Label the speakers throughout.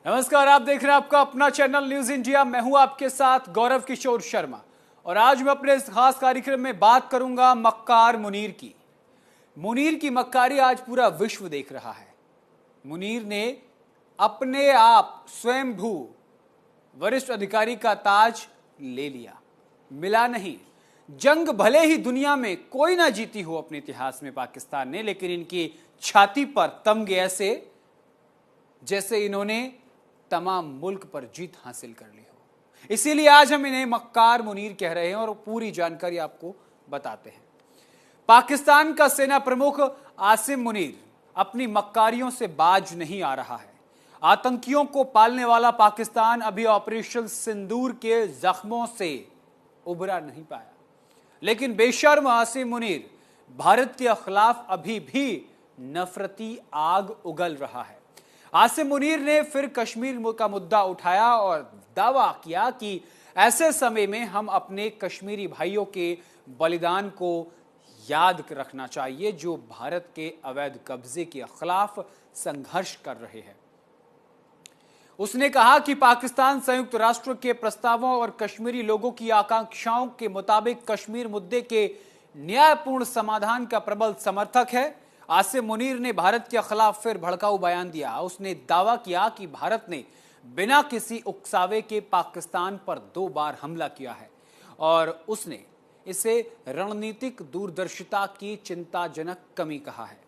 Speaker 1: नमस्कार, आप देख रहे हैं आपका अपना चैनल न्यूज इंडिया। मैं हूं आपके साथ गौरव किशोर शर्मा और आज मैं अपने इस खास कार्यक्रम में बात करूंगा मक्कार मुनीर की। मुनीर की मक्कारी आज पूरा विश्व देख रहा है। मुनीर ने अपने आप स्वयंभू वरिष्ठ अधिकारी का ताज ले लिया, मिला नहीं। जंग भले ही दुनिया में कोई ना जीती हो अपने इतिहास में पाकिस्तान ने, लेकिन इनकी छाती पर तमगे ऐसे जैसे इन्होंने तमाम मुल्क पर जीत हासिल कर ली हो। इसीलिए आज हम इन्हें मक्कार मुनीर कह रहे हैं और पूरी जानकारी आपको बताते हैं। पाकिस्तान का सेना प्रमुख आसिम मुनीर अपनी मक्कारियों से बाज नहीं आ रहा है। आतंकियों को पालने वाला पाकिस्तान अभी ऑपरेशन सिंदूर के जख्मों से उबरा नहीं पाया, लेकिन बेशर्म आसिम मुनीर भारत के खिलाफ अभी भी नफरती आग उगल रहा है। आसिम मुनीर ने फिर कश्मीर का मुद्दा उठाया और दावा किया कि ऐसे समय में हम अपने कश्मीरी भाइयों के बलिदान को याद रखना चाहिए, जो भारत के अवैध कब्जे के खिलाफ संघर्ष कर रहे हैं। उसने कहा कि पाकिस्तान संयुक्त राष्ट्र के प्रस्तावों और कश्मीरी लोगों की आकांक्षाओं के मुताबिक कश्मीर मुद्दे के न्यायपूर्ण समाधान का प्रबल समर्थक है। आसिम मुनीर ने भारत के खिलाफ फिर भड़काऊ बयान दिया। उसने दावा किया कि भारत ने बिना किसी उकसावे के पाकिस्तान पर 2 बार हमला किया है और उसने इसे रणनीतिक दूरदर्शिता की चिंताजनक कमी कहा है।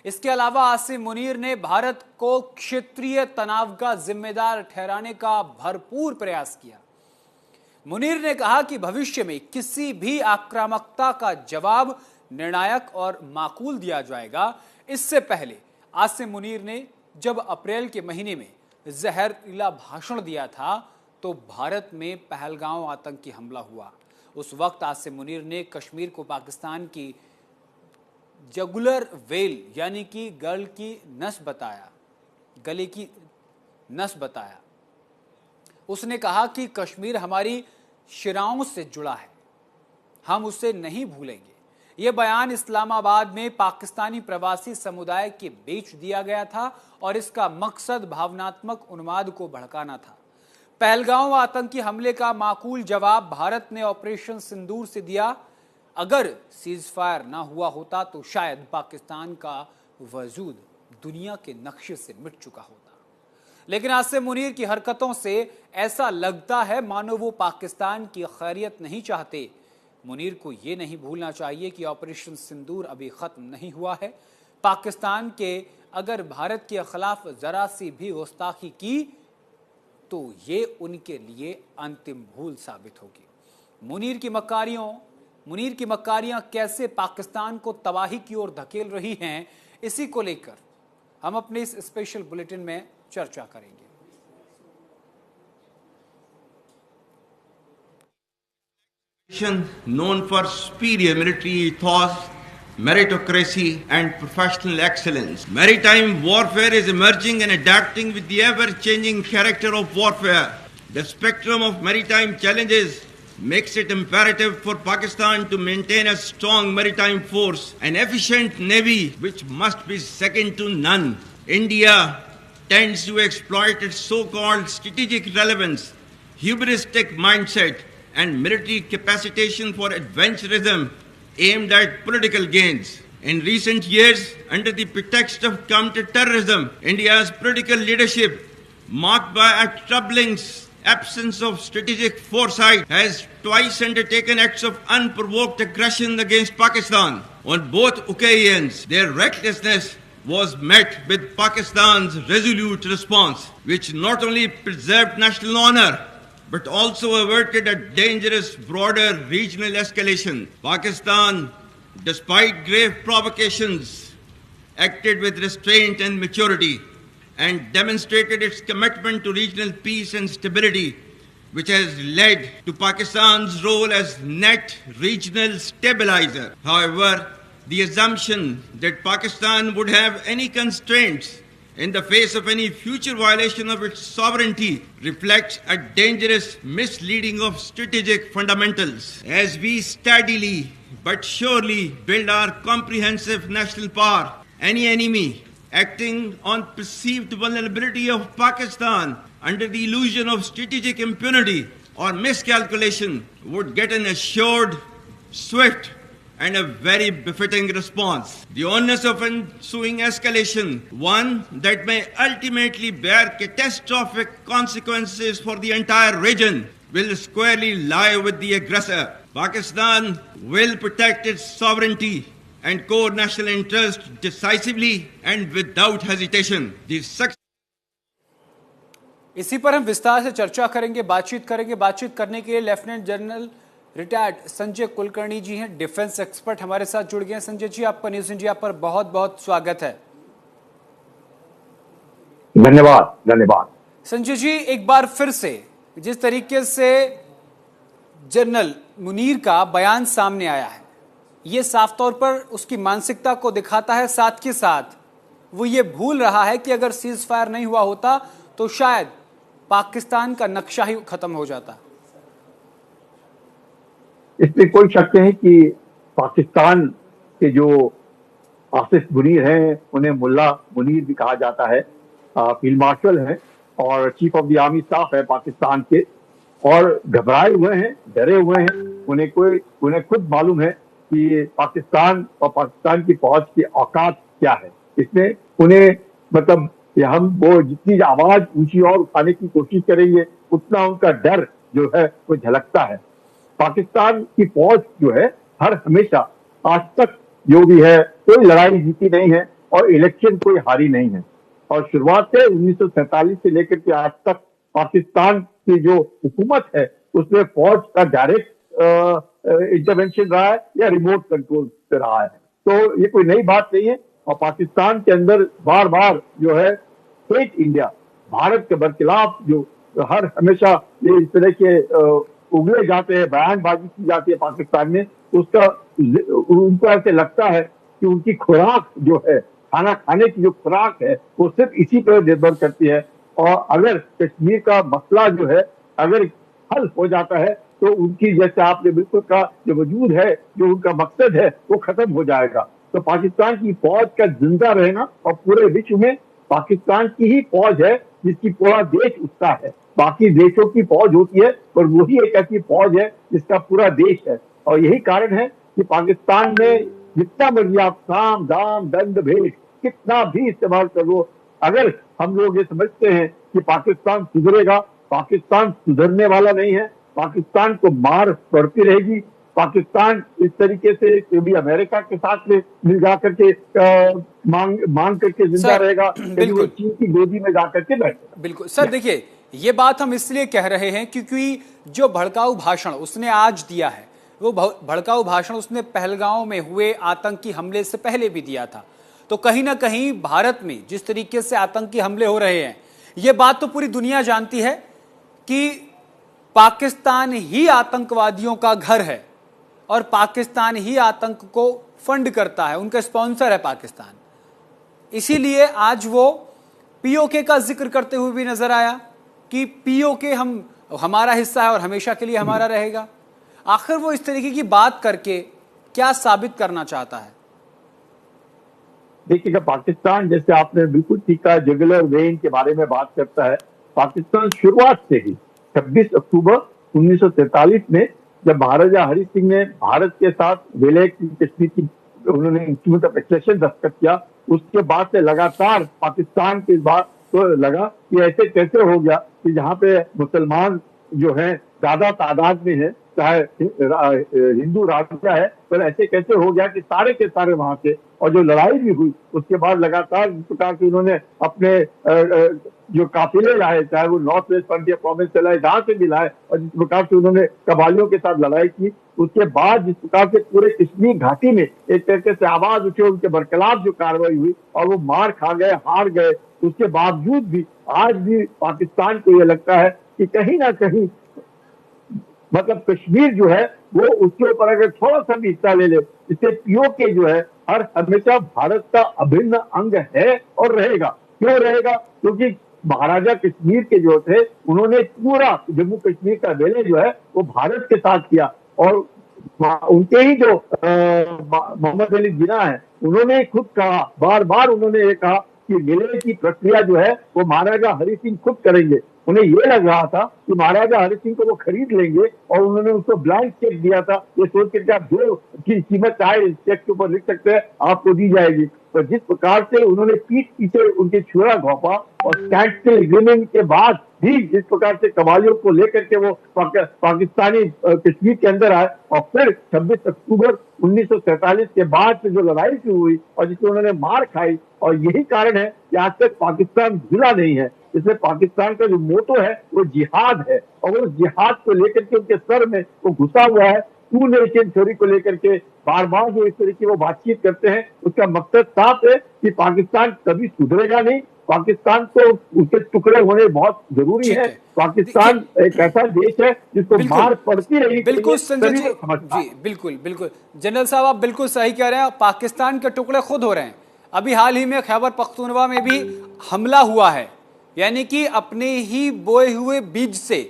Speaker 1: इसके अलावा आसिम मुनीर ने भारत को क्षेत्रीय तनाव का जिम्मेदार ठहराने का भरपूर प्रयास किया। मुनीर ने कहा कि भविष्य में किसी भी आक्रामकता का जवाब निर्णायक और माकूल दिया जाएगा। इससे पहले आसिम मुनीर ने जब अप्रैल के महीने में जहरीला भाषण दिया था तो भारत में पहलगांव आतंकी हमला हुआ। उस वक्त आसिम मुनीर ने कश्मीर को पाकिस्तान की जगुलर वेल यानी कि गले की नस बताया। उसने कहा कि कश्मीर हमारी शिराओं से जुड़ा है, हम उसे नहीं भूलेंगे। यह बयान इस्लामाबाद में पाकिस्तानी प्रवासी समुदाय के बीच दिया गया था और इसका मकसद भावनात्मक उन्माद को भड़काना था। पहलगांव आतंकी हमले का माकूल जवाब भारत ने ऑपरेशन सिंदूर से दिया। अगर सीज फायर ना हुआ होता तो शायद पाकिस्तान का वजूद दुनिया के नक्शे से मिट चुका होता। लेकिन आसिम मुनीर की हरकतों से ऐसा लगता है मानो वो पाकिस्तान की खैरियत नहीं चाहते। मुनीर को यह नहीं भूलना चाहिए कि ऑपरेशन सिंदूर अभी खत्म नहीं हुआ है। पाकिस्तान के अगर भारत के खिलाफ जरा सी भी गुस्ताखी की तो ये उनके लिए अंतिम भूल साबित होगी। मुनीर की मक्कारियां कैसे पाकिस्तान को तबाही की ओर धकेल रही हैं, इसी को लेकर हम अपने इस स्पेशल बुलेटिन में चर्चा करेंगे।
Speaker 2: Known for superior military ethos, meritocracy and professional excellence. Maritime warfare is emerging and adapting with the ever-changing character of warfare. The spectrum of maritime challenges makes it imperative for Pakistan to maintain a strong maritime force, an efficient navy which must be second to none. India tends to exploit its so-called strategic relevance, hubristic mindset and military capacitation for adventurism aimed at political gains. In recent years, under the pretext of counter-terrorism, India's political leadership, marked by a troubling absence of strategic foresight, has twice undertaken acts of unprovoked aggression against Pakistan. On both occasions, their recklessness was met with Pakistan's resolute response, which not only preserved national honor, but also averted a dangerous broader regional escalation. Pakistan, despite grave provocations, acted with restraint and maturity and demonstrated its commitment to regional peace and stability, which has led to Pakistan's role as net regional stabilizer. However, the assumption that Pakistan would have any constraints in the face of any future violation of its sovereignty reflects a dangerous misleading of strategic fundamentals. As we steadily but surely build our comprehensive national power, any enemy acting on perceived vulnerability of Pakistan under the illusion of strategic impunity or miscalculation would get an assured, swift, and a very befitting response. The onus of ensuing escalation, one that may ultimately bear catastrophic consequences for the entire region, will squarely lie with the aggressor. Pakistan will protect its sovereignty and core national interest decisively and without hesitation.
Speaker 1: इसी पर हम विस्तार से चर्चा करेंगे, बातचीत करेंगे। बातचीत करने के लिए lieutenant general retired Sanjay Kulkarni ji हैं, डिफेंस एक्सपर्ट हमारे साथ जुड़ गए हैं। संजय जी, आपका न्यूज इंडिया पर बहुत बहुत स्वागत है।
Speaker 3: धन्यवाद धन्यवाद।
Speaker 1: संजय जी, एक बार फिर से जिस तरीके से जनरल मुनीर का बयान सामने आया है, ये साफ तौर पर उसकी मानसिकता को दिखाता है। साथ के साथ वो ये भूल रहा है कि अगर सीज फायर नहीं हुआ होता तो शायद पाकिस्तान का नक्शा ही खत्म हो जाता।
Speaker 3: इसमें कोई शक नहीं कि पाकिस्तान के जो आसिफ मुनीर हैं, उन्हें मुल्ला मुनीर भी कहा जाता है, फील्ड मार्शल हैं और chief of the army staff है पाकिस्तान के, और घबराए हुए हैं, डरे हुए हैं। उन्हें खुद मालूम है कि पाकिस्तान और पाकिस्तान की फौज की औकात क्या है। इसमें उन्हें मतलब हम वो जितनी आवाज ऊंची और उठाने की कोशिश करेंगे उतना उनका डर जो है वो झलकता है। पाकिस्तान की फौज जो है हर हमेशा आज तक जो भी है कोई लड़ाई जीती नहीं है और इलेक्शन कोई हारी नहीं है। और शुरुआत से 1947 से लेकर के आज तक पाकिस्तान की जो हुकूमत है उसमें फौज का डायरेक्ट इंटरवेंशन रहा है या रिमोट कंट्रोल से रहा है। तो ये कोई नई बात नहीं है। और पाकिस्तान के अंदर बार बार जो है फेक इंडिया, भारत के बरखिलाफ जो हर हमेशा ये इस तरह के उगले जाते हैं, बयानबाजी की जाती है पाकिस्तान में, उसका उनको ऐसे लगता है कि उनकी खुराक जो है, खाना खाने की जो खुराक है वो सिर्फ इसी पर निर्भर करती है। और अगर कश्मीर का मसला जो है अगर हल हो जाता है तो उनकी, जैसे आपने बिल्कुल कहा, जो वजूद है, जो उनका मकसद है वो खत्म हो जाएगा। तो पाकिस्तान की फौज का जिंदा रहना, और पूरे विश्व में पाकिस्तान की ही फौज है जिसकी पूरा देश उठता है। बाकी देशों की फौज होती है पर वही एक ऐसी फौज है जिसका पूरा देश है। और यही कारण है कि पाकिस्तान में जितना मर्जी आप साम दाम दंड भेद कितना भी इस्तेमाल कर लो, अगर हम लोग ये समझते हैं कि पाकिस्तान सुधरेगा, पाकिस्तान सुधरने वाला नहीं है। पाकिस्तान को मार पड़ती रहेगी। पाकिस्तान इस तरीके से भी अमेरिका के साथ में मिल जाकर के मांग करके जिंदा रहेगा, वो चीन की गोदी में जाकर के बैठेगा।
Speaker 1: बिल्कुल सर, देखिए ये बात हम इसलिए कह रहे हैं क्योंकि जो भड़काऊ भाषण उसने आज दिया है, वो भड़काऊ भाषण उसने पहलगांव में हुए आतंकी हमले से पहले भी दिया था। तो कहीं ना कहीं भारत में जिस तरीके से आतंकी हमले हो रहे हैं, ये बात तो पूरी दुनिया जानती है कि पाकिस्तान ही आतंकवादियों का घर है और पाकिस्तान ही आतंक को फंड करता है, उनका स्पॉन्सर है पाकिस्तान। इसीलिए आज वो पीओके का जिक्र करते हुए भी नजर आया कि पीओके हमारा हिस्सा है और हमेशा के लिए हमारा रहेगा। आखिर वो इस तरीके की बात करके क्या साबित करना चाहता है?
Speaker 3: देखिएगा, पाकिस्तान, जैसे आपने बिल्कुल ठीक कहा, जुगुलर वेन के बारे में बात करता है। पाकिस्तान शुरुआत से ही 26 अक्टूबर 1943 में जब महाराजा हरि सिंह ने भारत के साथ विलय की कश्मीर की उन्होंने इंस्ट्रूमेंट ऑफ एक्सेशन दस्तखत किया, उसके बाद से लगातार पाकिस्तान के बाद तो लगा कि ऐसे कैसे हो गया कि जहाँ पे मुसलमान जो है ज्यादा तादाद में है, चाहे हिंदू राज्य है, पर ऐसे कैसे हो गया कि सारे के सारे वहां से। और जो लड़ाई भी हुई उसके बाद लगातार जिस प्रकार से उन्होंने अपने जो काफिले लाए, चाहे वो नॉर्थ वेस्ट फ्रंटियर प्रोविंस से लाए, जहां से भी लाए, और जिस प्रकार से उन्होंने कबालियों के साथ लड़ाई की, उसके बाद जिस प्रकार से पूरे कश्मीर घाटी में एक तरीके से आवाज उठी, उनके बरखिलाफ जो कार्रवाई हुई और वो मार खा गए, हार गए, उसके बावजूद भी आज भी पाकिस्तान को ये लगता है कि कहीं ना कहीं मतलब कश्मीर जो है वो उसके ऊपर अगर थोड़ा सा भी हिस्सा ले ले, इससे पीओके जो है हर हमेशा भारत का अभिन्न अंग है और रहेगा। क्यों रहेगा? क्योंकि महाराजा कश्मीर के जो थे उन्होंने पूरा जम्मू कश्मीर का विलय जो है वो भारत के साथ किया। और उनके ही जो मोहम्मद अली जिन्ना है, उन्होंने खुद कहा, बार बार उन्होंने ये कहा कि विलय की प्रक्रिया जो है वो महाराजा हरि सिंह खुद करेंगे। उन्हें ये लग रहा था कि महाराजा हरि सिंह को वो खरीद लेंगे और उन्होंने उसको ब्लैंक चेक दिया था, ये सोच के आप जो की कीमत चाहे चेक के ऊपर लिख सकते हैं, आपको दी जाएगी। तो जिस प्रकार से उन्होंने पीठ पीछे उनके छुरा घोंपा और स्टैंड स्टिल एग्रीमेंट के बाद भी जिस प्रकार से कबालियों को लेकर के वो पाकिस्तानी कश्मीर के अंदर आए और फिर 26 अक्टूबर 1947 के बाद से जो लड़ाई शुरू हुई और जिसमें उन्होंने मार खाई, और यही कारण है कि आज तक पाकिस्तान झुला नहीं है। इसलिए पाकिस्तान का जो मोटो है वो जिहाद है, और वो जिहाद को लेकर के उनके सर में वो घुसा हुआ है। टू नेशन थ्योरी को लेकर के बार बार जो इस तरह की वो बातचीत करते हैं, उसका मकसद साफ है कि पाकिस्तान कभी सुधरेगा नहीं। पाकिस्तान को उसके टुकड़े होने बहुत जरूरी है। पाकिस्तान एक ऐसा देश है जिसको मार पड़ती रही।
Speaker 1: बिल्कुल संजय जी, बिल्कुल बिल्कुल जनरल साहब आप बिल्कुल सही कह रहे हैं। पाकिस्तान के टुकड़े खुद हो रहे हैं। अभी हाल ही में खैबर पख्तूनख्वा में भी हमला हुआ है, यानी कि अपने ही बोए हुए बीज से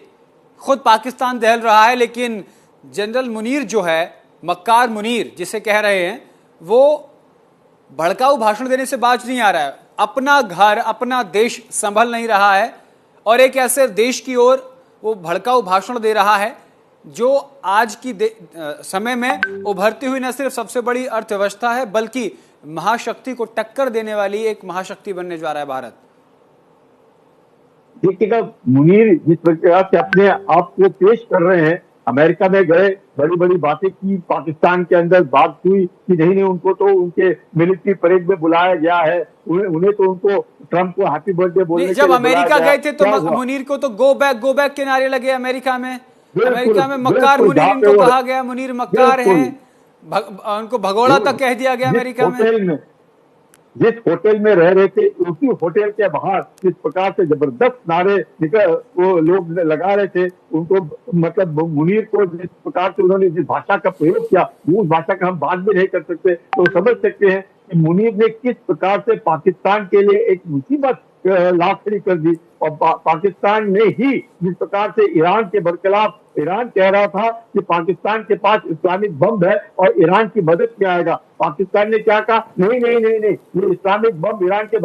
Speaker 1: खुद पाकिस्तान दहल रहा है। लेकिन जनरल मुनीर जो है, मक्कार मुनीर जिसे कह रहे हैं, वो भड़काऊ भाषण देने से बाज नहीं आ रहा है। अपना घर अपना देश संभल नहीं रहा है और एक ऐसे देश की ओर वो भड़काऊ भाषण दे रहा है जो आज की समय में उभरती हुई न सिर्फ सबसे बड़ी अर्थव्यवस्था है बल्कि महाशक्ति को टक्कर देने वाली एक महाशक्ति बनने जा रहा है भारत।
Speaker 3: देखिएगा, मुनीर जिस प्रकार से अपने आप को पेश कर रहे हैं, अमेरिका में गए, बड़ी बड़ी बातें की, पाकिस्तान के अंदर बात हुई कि नहीं उनको तो उनके मिलिट्री परेड में बुलाया गया है, उन्हें तो उनको ट्रम्प को हैप्पी बर्थडे बोलने
Speaker 1: जब अमेरिका गए थे तो मुनीर को तो गो बैक के नारे लगे अमेरिका में मक्कार मुनीर इनको कहा गया, मुनीर मक्कार हैं, उनको भगोड़ा तक कह दिया गया अमेरिका में।
Speaker 3: जिस होटल में रह रहे थे उसी होटल के बाहर जिस प्रकार से जबरदस्त नारे वो लोग लगा रहे थे, उनको मतलब मुनीर को जिस प्रकार से उन्होंने जिस भाषा का प्रयोग किया, उस भाषा का हम बात भी नहीं कर सकते। तो समझ सकते हैं कि मुनीर ने किस प्रकार से पाकिस्तान के लिए एक मुसीबत ला खड़ी कर दी। और पाकिस्तान ने ही जिस प्रकार से ईरान के बरखिलाफ, ईरान कह रहा था कि पाकिस्तान के पास इस्लामिक बम है और ईरान की मदद में आएगा, पाकिस्तान ने क्या कहा, नहीं नहीं नहीं नहीं, ये इस्लामिक बम ईरान के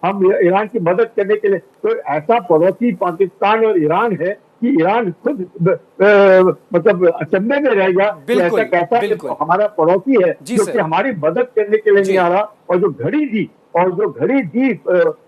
Speaker 3: हम ईरान की मदद करने के लिए। तो ऐसा पड़ोसी पाकिस्तान और ईरान है कि ईरान खुद मतलब अचंभे में रह गया कि ऐसा कैसा हमारा पड़ोसी है जो कि हमारी मदद करने के लिए नहीं आ रहा। और जो घड़ी दी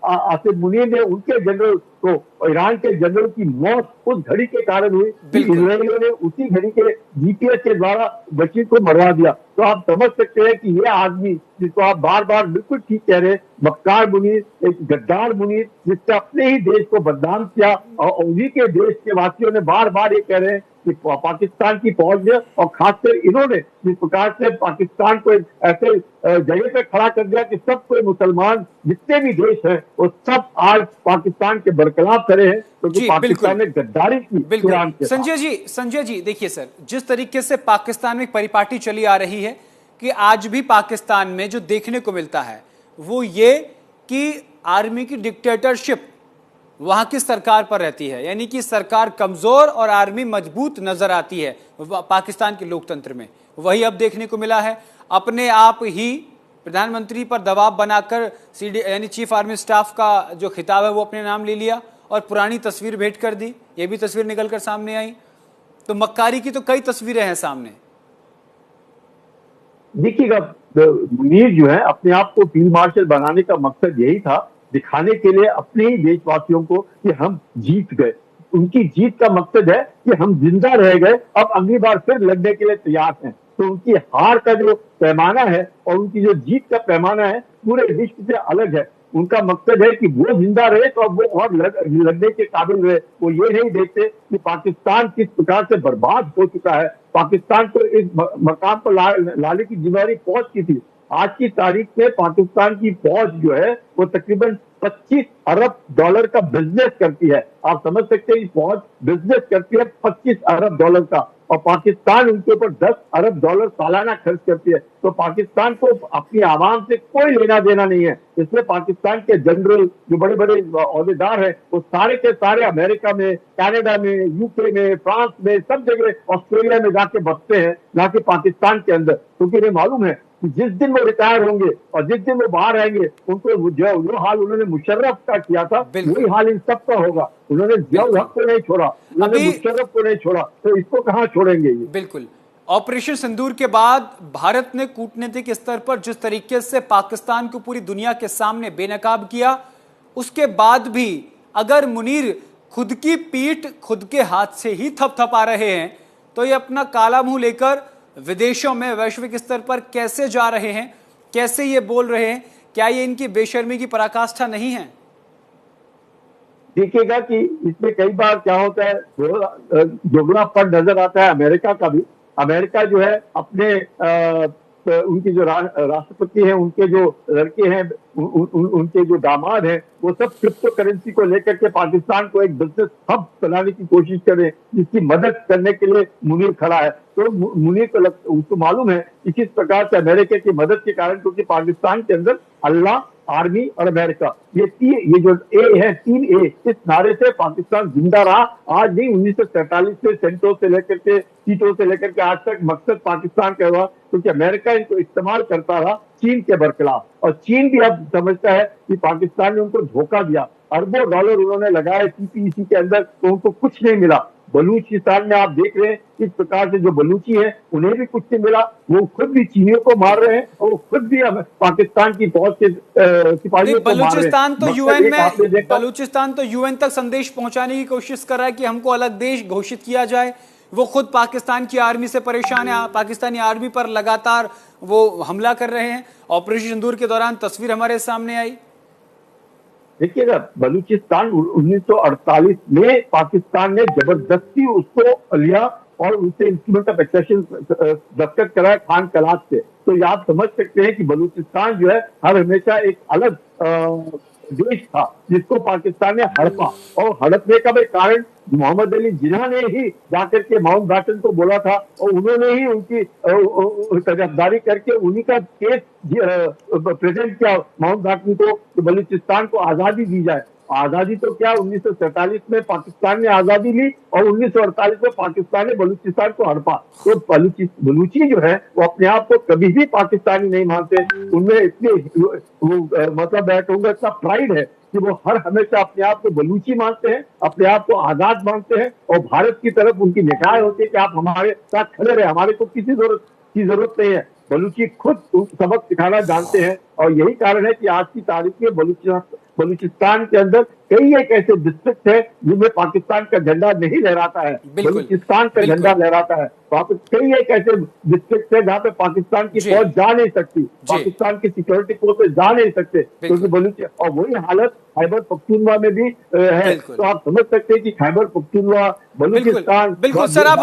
Speaker 3: आसिफ मुनीर ने उनके जनरल को, ईरान के जनरल की मौत उस घड़ी के कारण हुई कि इजरायलियों ने उसी घड़ी के जीपीएस के द्वारा बशीर को मरवा दिया। तो आप समझ सकते हैं कि ये आदमी जिसको आप बार बार बिल्कुल ठीक कह रहे हैं, मक्कार मुनीर, एक गद्दार मुनीर जिसने अपने ही देश को बदनाम किया, और उन्हीं के देश के वासियों ने बार बार ये कह रहे हैं कि पाकिस्तान की फौज ने और खासकर इन्होंने जिस प्रकार से पाकिस्तान को ऐसे जगह पे खड़ा कर दिया कि सब कोई मुसलमान जितने भी देश हैं वो सब आज पाकिस्तान के बरखिलाफ खड़े हैं, क्योंकि पाकिस्तान ने गद्दारी की।
Speaker 1: संजय जी देखिए सर, जिस तरीके से पाकिस्तान में परिपाटी चली आ रही है कि आज भी पाकिस्तान में जो देखने को मिलता है वो ये कि आर्मी की डिक्टेटरशिप वहां की सरकार पर रहती है, यानी कि सरकार कमजोर और आर्मी मजबूत नजर आती है पाकिस्तान के लोकतंत्र में। वही अब देखने को मिला है। अपने आप ही प्रधानमंत्री पर दबाव बनाकर सीडी यानी चीफ आर्मी स्टाफ का जो खिताब है वो अपने नाम ले लिया और पुरानी तस्वीर भेंट कर दी। ये भी तस्वीर निकल कर सामने आई। तो मक्कारी की तो कई तस्वीरें हैं सामने।
Speaker 3: देखिएगा, मुनीर जो है अपने आप को फील्ड मार्शल बनाने का मकसद यही था, दिखाने के लिए अपने ही देशवासियों को कि हम जीत गए। उनकी जीत का मकसद है कि हम जिंदा रह गए, अब अगली बार फिर लड़ने के लिए तैयार हैं। तो उनकी हार का जो पैमाना है और उनकी जो जीत का पैमाना है पूरे विश्व से अलग है। उनका मकसद है कि वो जिंदा रहे तो अब वो और लड़ने के काबिल रहे। वो ये नहीं देखते कि पाकिस्तान किस प्रकार से बर्बाद हो चुका है। पाकिस्तान को इस मकाम पर लाने की जिम्मेदारी फौज की थी। आज की तारीख में पाकिस्तान की फौज जो है वो तकरीबन 25 अरब डॉलर का बिजनेस करती है। आप समझ सकते हैं फौज बिजनेस करती है 25 अरब डॉलर का, और पाकिस्तान उनके ऊपर 10 अरब डॉलर सालाना खर्च करती है। तो पाकिस्तान को अपनी आवाम से कोई लेना देना नहीं है। इसलिए पाकिस्तान के जनरल जो बड़े बड़े ओहदेदार हैं वो सारे के सारे अमेरिका में, कनाडा में, यूके में, फ्रांस में, सब जगह, ऑस्ट्रेलिया में जाके बसते हैं, ना कि पाकिस्तान के अंदर, क्योंकि इन्हें मालूम है कि जिस दिन वो रिटायर होंगे और जिस दिन वो बाहर आएंगे उनको जो हाल उन्होंने मुशर्रफ का किया था वही हाल इन सब का होगा। उन्होंने जियाउल हक को नहीं छोड़ा, उन्होंने मुशर्रफ को नहीं छोड़ा, तो इसको कहाँ छोड़ेंगे ये।
Speaker 1: बिल्कुल। ऑपरेशन सिंदूर के बाद भारत ने कूटनीतिक स्तर पर जिस तरीके से पाकिस्तान को पूरी दुनिया के सामने बेनकाब किया, उसके बाद भी अगर मुनीर खुद की पीठ खुद के हाथ से ही थपथपा रहे हैं तो ये अपना काला मुंह लेकर विदेशों में वैश्विक स्तर पर कैसे जा रहे हैं, कैसे ये बोल रहे हैं? क्या ये इनकी बेशर्मी की पराकाष्ठा नहीं है?
Speaker 3: देखिएगा कि इसमें कई बार क्या होता है, दोगलापन नजर आता है अमेरिका का भी। अमेरिका जो है अपने उनके जो राष्ट्रपति हैं, उनके जो लड़के हैं, उनके जो दामाद हैं, वो सब क्रिप्टो करेंसी को लेकर के पाकिस्तान को एक बिजनेस हब बनाने की कोशिश करें, जिसकी मदद करने के लिए मुनीर खड़ा है। तो मुनीर को उसको मालूम है कि किस प्रकार से अमेरिका की मदद के कारण, क्योंकि पाकिस्तान के अंदर अल्लाह, आर्मी और अमेरिका, ये जो ए है, 3A, इस नारे से पाकिस्तान जिंदा रहा। आज नहीं, 1947 से सेंटों से लेकर के सीटों से लेकर के आज तक मकसद पाकिस्तान का हुआ, क्योंकि अमेरिका इनको इस्तेमाल करता रहा चीन के बरखिलाफ। और चीन भी अब समझता है कि पाकिस्तान ने उनको धोखा दिया, अरबों डॉलर उन्होंने लगाए TPEC के अंदर, तो उनको कुछ नहीं मिला। बलूचिस्तान में आप देख रहे हैं किस प्रकार से जो बलूची है उन्हें भी कुछ नहीं मिला, वो खुद भी चीनियों को मार रहे हैं और वो खुद भी पाकिस्तान की फौज के सिपाहियों को मार रहे हैं।
Speaker 1: बलूचिस्तान तो यूएन तक संदेश पहुंचाने की कोशिश कर रहा है कि हमको अलग देश घोषित किया जाए। वो खुद पाकिस्तान की आर्मी से परेशान है, पाकिस्तानी आर्मी पर लगातार वो हमला कर रहे हैं। ऑपरेशन सिंदूर के दौरान तस्वीर हमारे सामने आई।
Speaker 3: देखिएगा, बलूचिस्तान 1948 में पाकिस्तान ने जबरदस्ती उसको लिया और उससे इंस्ट्रूमेंट ऑफ एक्सेशन दस्तखत कराया खान कलाश से। तो आप समझ सकते हैं कि बलूचिस्तान जो है हर हमेशा एक अलग देश था जिसको पाकिस्तान ने हड़पा, और हड़पने का भी कारण मोहम्मद अली जिन्ना ने ही जाकर के माउंटबेटन को बोला था, और उन्होंने ही उनकी तरफदारी करके उन्हीं का केस प्रेजेंट किया माउंटबेटन को कि बलूचिस्तान को आजादी दी जाए। आजादी तो क्या, 1947 में पाकिस्तान ने आजादी ली और 1948 में पाकिस्तान ने बलूचिस्तान को हड़पा। तो बलूची जो है वो अपने आप को कभी भी पाकिस्तानी नहीं मानते, उनमें इतने मतलब बैठूंगा इतना प्राइड है कि वो हर हमेशा अपने आप को बलूची मानते हैं, अपने आप को आजाद मानते हैं, और भारत की तरफ उनकी निगाह होती है कि आप हमारे साथ खड़े रहे, हमारे को किसी की जरूरत नहीं है। बलूची खुद सबक सिखाना जानते हैं, और यही कारण है कि आज की तारीख में बलूचिस्तान के अंदर कई एक ऐसे डिस्ट्रिक्ट है जिनमें पाकिस्तान का झंडा नहीं लहराता है, बलूचिस्तान का झंडा लहराता है। कई एक ऐसे डिस्ट्रिक्ट है जहाँ पे पाकिस्तान की फौज जा नहीं सकती, पाकिस्तान की सिक्योरिटी फोर्सेस जा नहीं सकते, क्योंकि बलूच, और वही हालत खैबर पख्तूनख्वा में भी है। तो आप समझ सकते हैं कि खैबर पख्तूनख्वा, बलूचिस्तान।
Speaker 1: बिल्कुल सर, आप